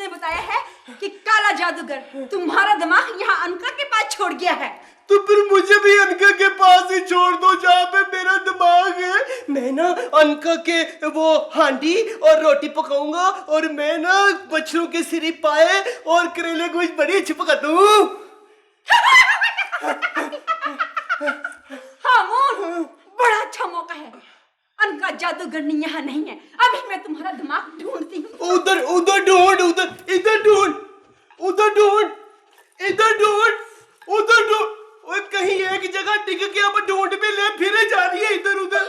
ने बताया है कि काला जादूगर तुम्हारा दिमाग यहाँ अनका के पास छोड़ गया है। तो फिर मुझे भी अनका के पास ही छोड़ दो जहाँ पे मेरा दिमाग है। मैं ना अनका के वो हांडी और रोटी पकाऊंगा और मैं ना बच्चों के सिरी पाए और करेले गोश्त बड़ी अच्छी पकाता हूँ। हाँ मोन, बड़ा अच्छा मौका है। अनका जादूगरनी यहाँ नहीं है, अभी मैं तुम्हारा दिमाग ढूंढती हूँ। उधर उधर ढूंढ, उधर इधर ढूंढ, उधर ढूंढ, इधर ढूंढ, उधर ढूंढ। और कहीं एक जगह टिक के अब ढूंढ पे ले फिरे जा रही है इधर उधर।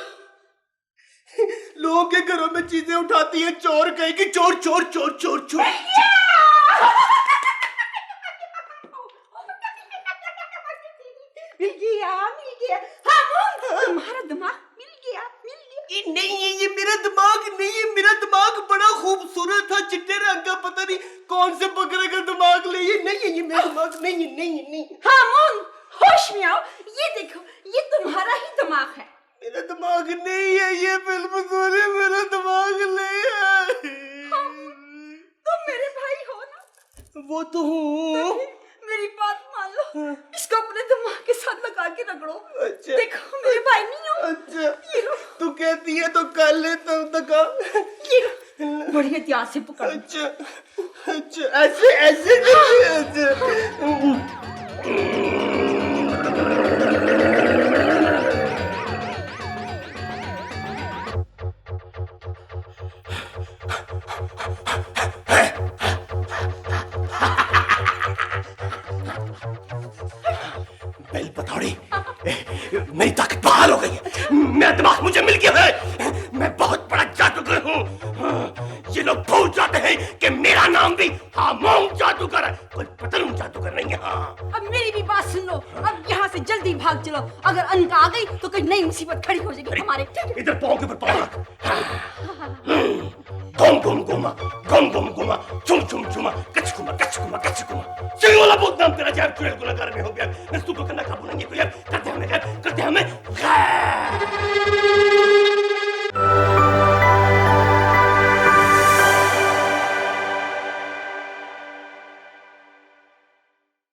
लोगों के घरों में चीजें उठाती है चोर, कहेगी चोर चोर चोर चोर चोर। मिल गया, मिल गया। हाँ मोन, तुम्हारा दिमाग मिल गया, मिल गया। नहीं ये मेरा दिमाग नहीं है, मेरा दिमाग बड़ा खूबसूरत था चिट्टे रंग का, पता नहीं कौन से बकरे का दिमाग ले। ये नहीं है, ये मेरा दिमाग नहीं है, नहीं है, नहीं। हाँ मोन, होश में आओ, ये देखो, ये तुम्हारा ही दिमाग है। मेरा दिमाग नहीं है, ये फिल्म सोने मेरा दिमाग नहीं है। हाँ, तुम मेरे भाई हो ना? वो तो हूँ। मेरी बात मान लो, इसको अपने दिमाग के साथ लगा के रगड़ो। अच्छा। देखो मेरे भाई नहीं हो। अच्छा, ये लो, तू कहती है तो कर ले तब तक। ये लो, बड़ी एहतियात से पकड़ो। अच्छा अच्छा, ऐसे ऐसे अच्छा। बेल पतौड़ी, मेरी ताकत बहाल हो गई है। मेरा दिमाग मुझे मिल गया है। मैं बहुत बड़ा जादूगर हूँ। ये लोग भूल जाते हैं कि मेरा नाम भी हामोंग जादूगर है, कोई पतलून जादूगर नहीं है। हाँ। अब मेरी भी बात सुन लो, अब यहाँ से जल्दी भाग चलो। अगर अनका आ गई तो कोई नई मुसीबत खड़ी हो जाएगी हमारे। इधर पाँव के ऊपर पाँव रख। घूम घूम घूमा, घूम घूम घूमा, चुम चुम चुमा, कच कुमा कच कुमा कच कुमा। चुई वाला बहुत नाम तेरा जब चुड़ैल को लगा में हो गया। मैं तू तो करना काबू नहीं है कोई। करते हमें